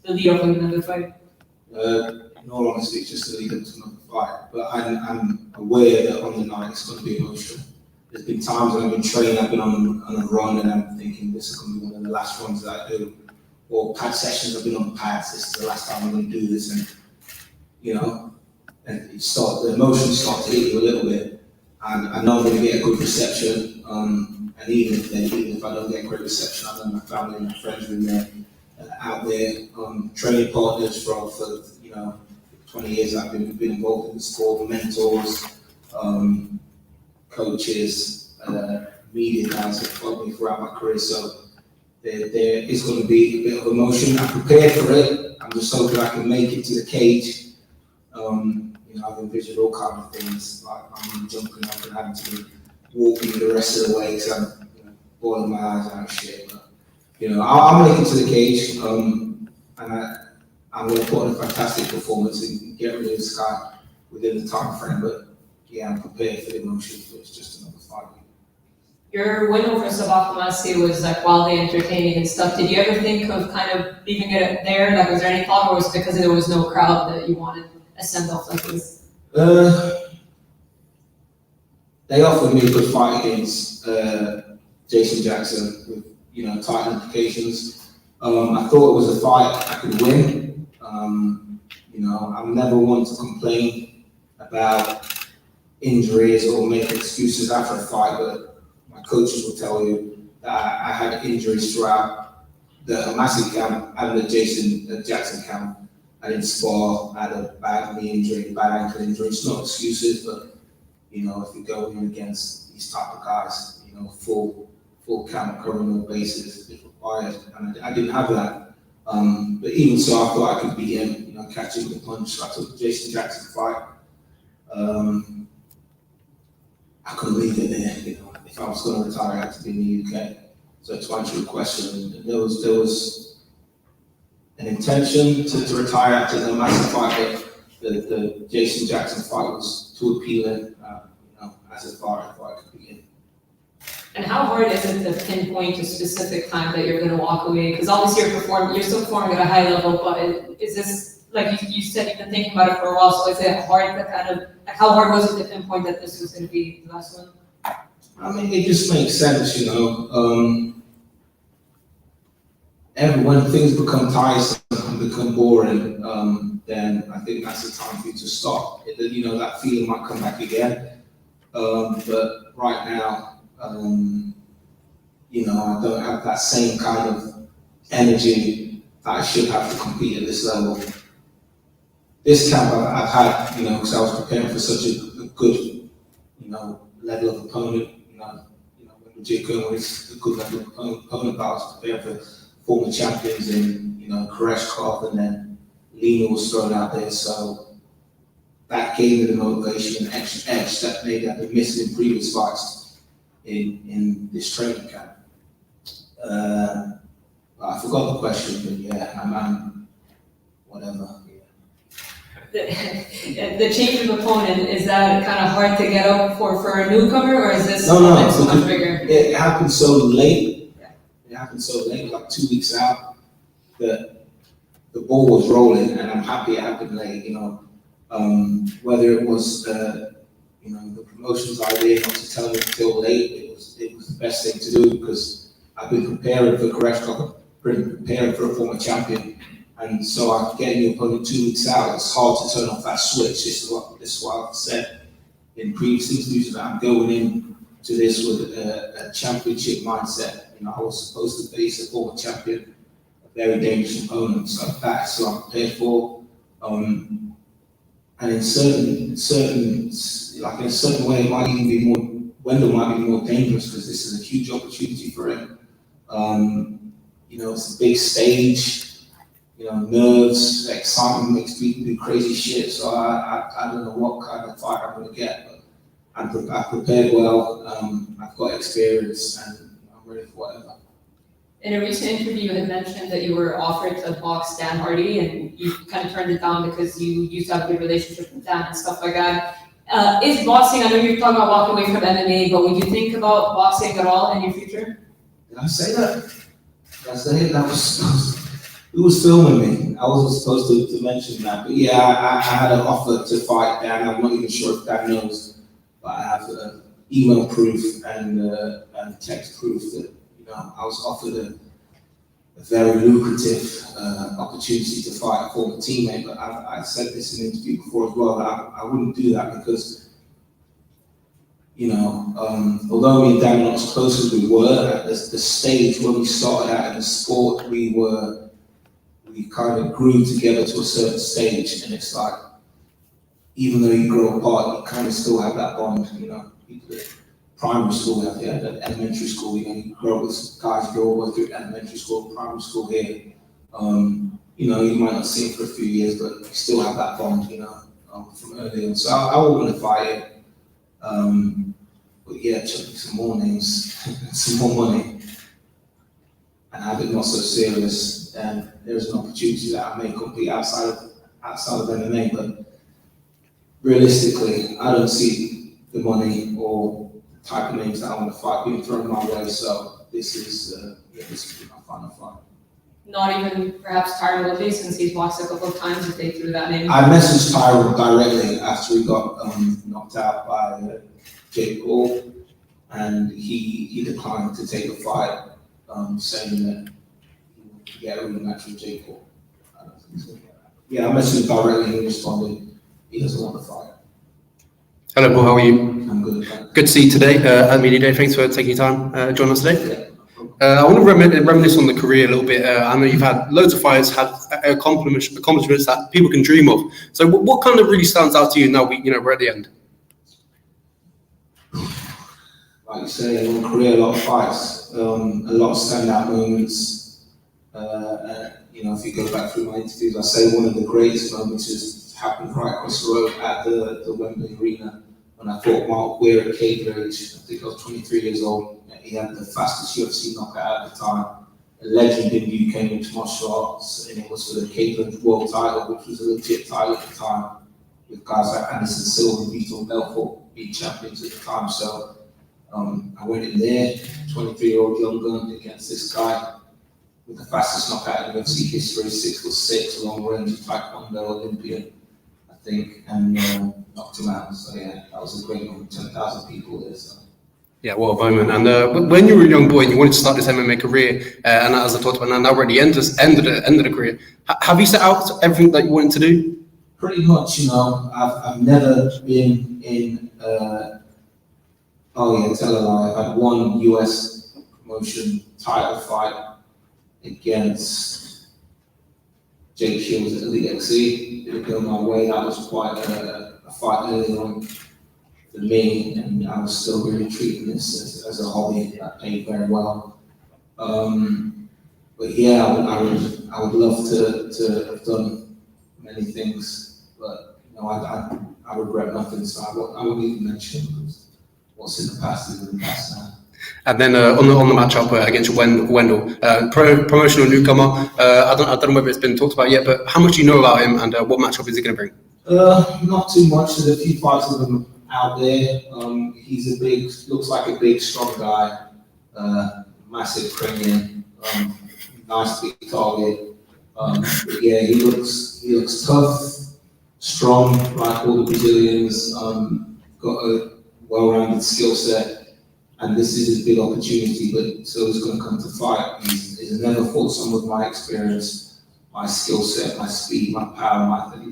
the lead up to another fight? In all honesty, it's just the lead up to another fight. But I'm aware that on the night it's going to be emotional. There's been times when I've been training, I've been on a run, and I'm thinking this is going to be one of the last runs that I do. Or pad sessions, I've been on pads, this is the last time I'm going to do this. And, you know, and the emotions start to hit you a little bit. And I know I'm going to get a good reception. And even if I don't get a great reception, I know my family and my friends are in there, out there, training partners for 20 years I've been involved in the sport, mentors, coaches, media guys that followed me throughout my career. So there is going to be a bit of emotion. I'm prepared for it. I'm just hoping I can make it to the cage. I've envisioned all kinds of things, like I'm jumping up and having to be walking the rest of the way because I'm boiling my eyes out and shit. But I'll make it to the cage, and I'm going to put on a fantastic performance and get rid of this guy within the time frame. But yeah, I'm prepared for the emotion. It's just another fight. Your win over Sabah was like wildly entertaining and stuff. Did you ever think of kind of leaving it there? Like, was there any thought, or was it because there was no crowd that you wanted a send-off like this? They offered me a good fight against Jason Jackson with title implications. I thought it was a fight I could win. I'm never one to complain about injuries or make excuses after a fight, but my coaches will tell you that I had injuries throughout the massive camp and the Jason Jackson camp. I didn't spar, I had a bad knee injury, bad ankle injury. It's not excuses, but if you go in against these type of guys, full camp covering all bases is required, and I didn't have that. But even so, I thought I could beat him, catch him with a punch. So I took the Jason Jackson fight. I couldn't leave it there, If I was going to retire, I had to be in the UK. So to answer your question, there was an intention to retire after the massive fight, but the Jason Jackson fight was too appealing, as a fight I thought I could be in. And how hard is it to pinpoint a specific time that you're going to walk away? Because obviously you're still performing at a high level, but is this, like you said, you've been thinking about it for a while, so is it hard to kind of, like how hard was it to pinpoint that this was going to be the last one? I mean, it just makes sense, when things become tiresome and become boring, then I think that's the time for you to stop. That feeling might come back again. But right now, I don't have that same kind of energy that I should have to compete at this level. This camp I've had, because I was preparing for such a good, level of opponent. When Jake Kerr is a good level of opponent, but I was preparing for former champions in, Koreshkov, and then Lena was thrown out there. So that gave me the motivation and extra edge that maybe I've been missing in previous fights in this training camp. I forgot the question, but yeah, I'm whatever. Yeah. The change of opponent, is that kind of hard to get up for a newcomer, or is this so much bigger? It happened so late. Yeah. It happened so late, like 2 weeks out, that the ball was rolling, and I'm happy it happened late. Whether it was the promotions idea not to tell me until late, it was the best thing to do, because I've been preparing for Koreshkov, preparing for a former champion, and so I'm getting the opponent 2 weeks out. It's hard to turn off that switch. This is what I've said in previous interviews, that I'm going in to this with a championship mindset. I was supposed to face a former champion, a very dangerous opponent, so that's what I'm prepared for. And in a certain way, it might even be more. Wendell might be more dangerous because this is a huge opportunity for him. It's a big stage. Nerves, excitement makes people do crazy shit. So I don't know what kind of fight I'm going to get, but I've prepared well. I've got experience, and I'm ready for whatever. In a recent interview, you had mentioned that you were offered to box Dan Hardy, and you kind of turned it down because you used to have a good relationship with Dan and stuff like that. Is boxing, I know you're talking about walking away from MMA, but would you think about boxing at all in your future? Did I say that? Did I say it? That was Who was filming me? I wasn't supposed to mention that, but yeah, I had an offer to fight Dan. I'm not even sure if Dan knows, but I have email proof and text proof that I was offered a very lucrative opportunity to fight a former teammate. But I said this in an interview before as well. That I wouldn't do that because although me and Dan are not as close as we were at the stage when we started out in the sport, we kind of grew together to a certain stage, and it's like, even though you grow apart, you kind of still have that bond, people at primary school, at elementary school, you grow up with guys you all the way through elementary school, primary school here, you might not see them for a few years, but you still have that bond, from early on. So I would want to fight it, but yeah, chuck me some more names, some more money, and have it not so serious, and there's an opportunity that I may compete outside of MMA, but realistically, I don't see the money or the type of names that I want to fight being thrown my way, so this will be my final fight. Not even perhaps Tyron Woodley, since he's boxed a couple of times, if they threw that name? I messaged Tyron directly after he got knocked out by Jake Paul, and he declined to take a fight, saying that he would get a rematch with Jake Paul. I don't think so. Yeah, I messaged him directly and he responded, he doesn't want to fight. Hello, Paul, how are you? I'm good, thanks. Good to see you today at Media Day. Thanks for taking your time joining us today. Yeah. I want to reminisce on the career a little bit. I know you've had loads of fights, had accomplishments that people can dream of. So what kind of really stands out to you now we're at the end? Like you say, a long career, a lot of fights, a lot of standout moments. If you go back through my interviews, I say one of the greatest moments just happened right across the road at the Wembley Arena when I fought Mark Weir at cage age. I think I was 23 years old. He had the fastest UFC knockout at the time. A legend in UK mixed martial arts, and it was for the Cage World title, which was a legit title at the time, with guys like Anderson Silva and Vitor Belfort being champions at the time. So I went in there, 23-year-old young gun against this guy with the fastest knockout in UFC history, 6'6", long range Taekwondo Olympian, I think, and knocked him out. So yeah, that was a great moment. 10,000 people there. So. Yeah, what a moment. And when you were a young boy and you wanted to start this MMA career, and as I talked about, now we're at the end of the career, have you set out everything that you wanted to do? Pretty much, I've never been in, tell a lie, I've had one US promotion title fight against Jake Shields at Elite XC. Didn't go my way. That was quite a fight early on for me, and I was still really treating this as a hobby that paid very well. But yeah, I would love to have done many things, but I regret nothing, so I won't even mention what's in the past is in the past now. And then on the matchup against Wendell, promotional newcomer. I don't know whether it's been talked about yet, but how much do you know about him, and what matchup is he going to bring? Not too much. There's a few fights of him out there. He's looks like a big, strong guy, massive cranium, nice big target. But yeah, he looks tough, strong, like all the Brazilians. Got a well-rounded skill set. And this is his big opportunity, but so he's going to come to fight. He's never fought someone with my experience, my skill set, my speed, my power, my